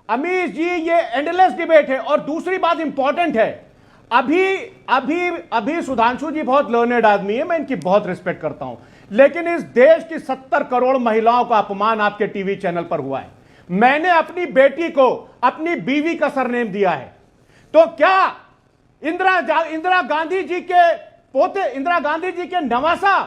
अमीश जी, ये endless debate है। और दूसरी बात इंपॉर्टेंट है, अभी अभी अभी सुधांशु जी बहुत लर्नेड आदमी है, मैं इनकी बहुत रिस्पेक्ट करता हूं, लेकिन इस देश की 70 करोड़ महिलाओं का अपमान आपके टीवी चैनल पर हुआ है। मैंने अपनी बेटी को अपनी बीवी का सरनेम दिया है, तो क्या इंदिरा गांधी जी के पोते, इंदिरा गांधी जी के नवासा,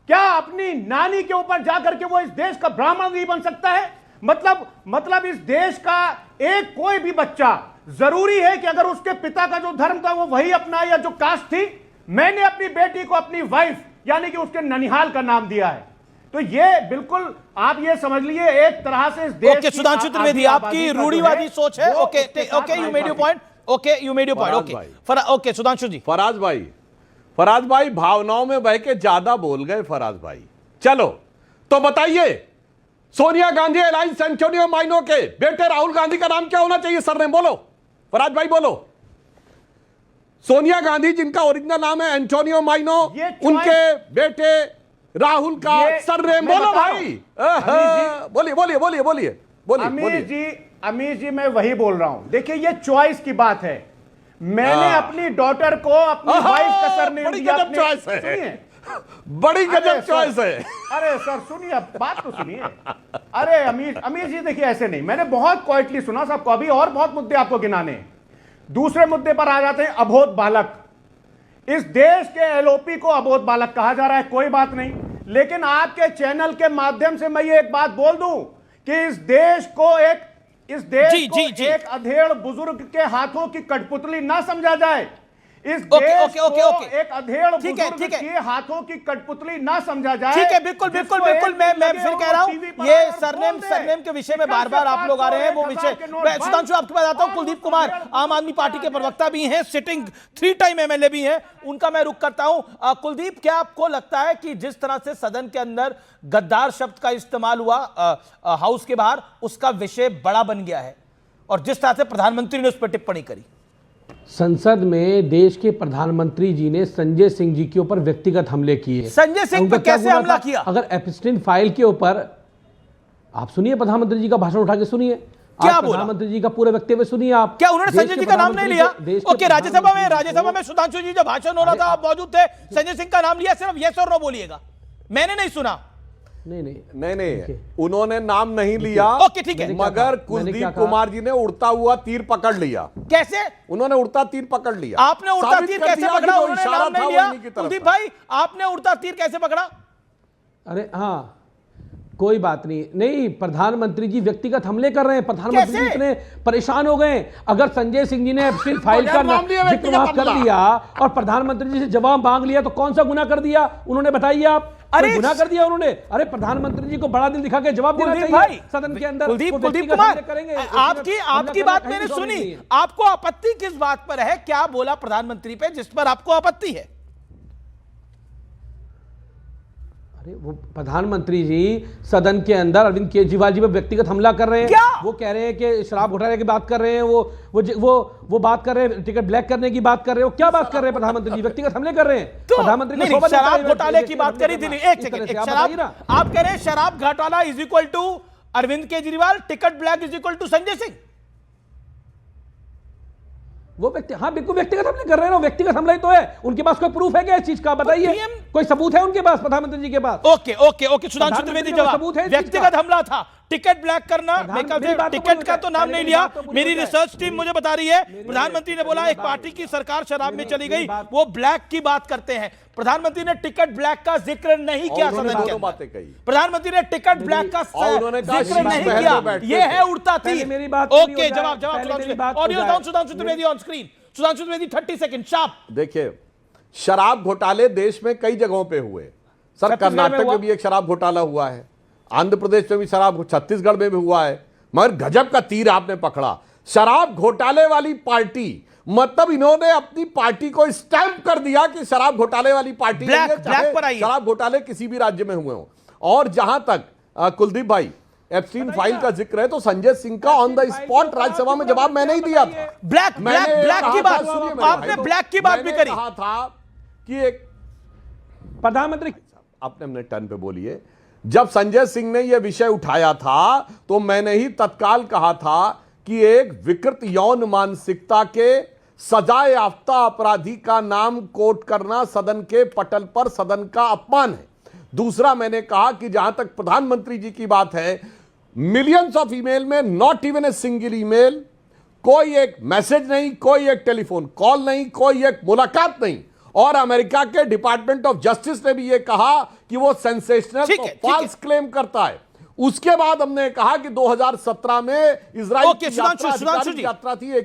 क्या अपनी नानी के ऊपर जाकर के वो इस देश का ब्राह्मण नहीं बन सकता है? मतलब इस देश का एक कोई भी बच्चा जरूरी है कि अगर उसके पिता का जो धर्म था वो वही अपनाए या जो कास्ट थी। मैंने अपनी बेटी को अपनी वाइफ यानी कि उसके ननिहाल का नाम दिया है। तो ये बिल्कुल आप ये समझ लीजिए एक तरह से इस देश ओके सुधांशु त्रिवेदी, आपकी रूढ़िवादी सोच है। Okay okay, you made your point. Okay, you made your point. Okay okay Sudhanshu ji. Faraz भाई भावनाओं में बह के ज्यादा बोल गए फराज भाई। चलो तो बताइए, सोनिया गांधी एलायंस एंटोनियो माइनो के बेटे राहुल गांधी का नाम क्या होना चाहिए? सरनेम बोलो फराज भाई, बोलो। सोनिया गांधी जिनका ओरिजिनल नाम है एंटोनियो माइनो, उनके बेटे राहुल का सरनेम बोलो भाई। बोलिए बोलिए बोलिए बोलिए बोलिए। अमीर जी मैं वही बोल रहा हूं। देखिए ये चॉइस की बात है। मैंने अपनी डॉटर को अपनी वाइफ का सरनेम दिया। सुनिए, बड़ी गजब चॉइस है। अरे सर सुनिए, बात तो सुनिए। अरे अमीर जी देखिए, ऐसे नहीं, मैंने बहुत क्वाइटली सुना सबको। अभी और बहुत मुद्दे आपको गिनाने हैं। दूसरे मुद्दे पर आ जाते हैं, अबोध बालक। इस देश के एलओपी को अबोध बालक कहा जा रहा है, कोई बात नहीं, लेकिन आपके चैनल के माध्यम से मैं ये एक बात बोल दूं कि इस देश को एक अधेड़ बुजुर्ग के हाथों की कठपुतली ना समझा जाए। इस देश को एक अधेड़ बुजुर्ग के हाथों की कठपुतली ना समझा जाए। ठीक है, बिल्कुल बिल्कुल बिल्कुल। मैं फिर कह रहा हूं, ये सरनेम के विषय में बार बार आप लोग आ रहे हैं। वो विषय सुधांशु आपके पास आता हूं। कुलदीप कुमार आम आदमी पार्टी के प्रवक्ता भी हैं, सिटिंग 3 टाइम एमएलए भी हैं, उनका मैं रुख करता हूं। कुलदीप, क्या आपको लगता है कि जिस तरह से सदन के अंदर गद्दार शब्द का इस्तेमाल हुआ हाउस के बाहर, उसका विषय बड़ा बन गया है, और जिस तरह से प्रधानमंत्री ने उस पर टिप्पणी करी? संसद में देश के प्रधानमंत्री जी ने संजय सिंह जी के ऊपर व्यक्तिगत हमले किए। संजय सिंह पर कैसे हमला किया? अगर एप्स्टीन फाइल के ऊपर आप सुनिए, प्रधानमंत्री जी का भाषण उठा के सुनिए, क्या बोला प्रधानमंत्री जी का पूरे वक्तव्य सुनिए आप। क्या उन्होंने संजय जी का नाम नहीं लिया? ओके, राज्यसभा में सुधांशु जी जब भाषण हो रहा था आप मौजूद थे, संजय सिंह का नाम लिया, सिर्फ यस और नो बोलिएगा, मैंने नहीं सुना। नहीं, उन्होंने नाम नहीं लिया। ओके ठीक है, मगर कुलदीप कुमार जी ने उड़ता हुआ तीर पकड़ लिया। कैसे? उन्होंने उड़ता तीर पकड़ लिया। आपने उड़ता तीर कैसे पकड़ा? उन्होंने नाम नहीं लिया। कुलदीप भाई, आपने उड़ता तीर कैसे पकड़ा? अरे हाँ, कोई बात नहीं, प्रधानमंत्री जी व्यक्तिगत हमले कर रहे हैं। प्रधानमंत्री जी इतने परेशान हो गए। अगर संजय सिंह जी ने एप्स्टीन फाइल का जिक्र वहां कर दिया और प्रधानमंत्री जी से जवाब मांग लिया, तो कौन सा गुनाह कर दिया उन्होंने? बताइए आप। अरे गुनाह कर दिया उन्होंने? अरे प्रधानमंत्री जी को बड़ा दिल दिखा के जवाब देना चाहिए भाई सदन के अंदर। कुलदीप कुमार, आपकी बात मैंने सुनी। आपको आपत्ति किस बात पर है? क्या बोला प्रधानमंत्री पे जिस पर आपको आपत्ति है? अरे वो प्रधानमंत्री जी सदन के अंदर अरविंद केजरीवाल जी पर व्यक्तिगत हमला कर रहे हैं। क्या? वो कह रहे हैं कि शराब घोटाले की बात कर रहे हैं, वो बात कर रहे हैं, टिकट ब्लैक करने की बात कर रहे हो। क्या बात कर रहे हैं प्रधानमंत्री जी? व्यक्तिगत हमले कर रहे हैं। तो प्रधानमंत्री शराब घोटाले की बात करी थी। एक सेकंड, आप कह रहे हैं शराब घोटाला is equal to Arvind Kejriwal, ticket black is equal to Sanjay Singh. वो हाँ बिल्कुल व्यक्तिगत हमले कर रहे हैं ना। व्यक्तिगत हमला ही तो है। उनके पास कोई प्रूफ है क्या इस चीज का? बताइए, कोई सबूत है उनके पास, प्रधानमंत्री जी के पास? Okay okay okay, Sudhanshu Trivedi जवाब। व्यक्तिगत हमला था, टिकट ब्लैक करना। टिकट का तो नाम नहीं लिया। मेरी रिसर्च टीम मुझे बता रही है, प्रधानमंत्री ने बोला एक पार्टी की सरकार शराब में चली गई, वो ब्लैक की बात करते हैं। प्रधानमंत्री ने टिकट ब्लैक का जिक्र नहीं किया सदन के अंदर। प्रधानमंत्री ने टिकट ब्लैक का जिक्र नहीं किया। ये है उड़ता तीर। ओके, जवाब audio Sudhanshu Trivedi on screen. Sudhanshu Trivedi 30 second sharp. देखिए, शराब घोटाले देश में कई जगहों पे हुए सर। कर्नाटक में भी एक शराब घोटाला हुआ है, आंध्र प्रदेश में भी शराब, छत्तीसगढ़ में भी हुआ है। मगर गजब का तीर आपने पकड़ा। शराब घोटाले वाली पार्टी, मतलब इन्होंने अपनी पार्टी को स्टैंप कर दिया कि शराब घोटाले वाली पार्टी शराब घोटाले किसी भी राज्य में हुए हो। और जहां तक कुलदीप भाई एप्स्टीन फाइल का जिक्र है, तो संजय सिंह का ऑन द स्पॉट राज्यसभा में जवाब मैंने ही दिया था। ब्लैक की बात आपने ब्लैक की बात भी करी। कहा था कि एक प्रधानमंत्री आपने अपने टर्न पे बोलिए। जब संजय सिंह ने यह विषय उठाया था तो मैंने ही तत्काल कहा था कि एक विकृत यौन मानसिकता के सजाए याफ्ता अपराधी का नाम कोट करना सदन के पटल पर सदन का अपमान है। दूसरा, मैंने कहा कि जहां तक प्रधानमंत्री जी की बात है, मिलियंस ऑफ ईमेल में not even a single email, कोई एक मैसेज नहीं, कोई एक टेलीफोन कॉल नहीं, कोई एक मुलाकात नहीं। और अमेरिका के डिपार्टमेंट ऑफ जस्टिस ने भी यह कहा कि वो सेंसेशनल तो फॉल्स क्लेम करता है। उसके बाद हमने कहा कि 2017 में इजराइल की यात्रा थी।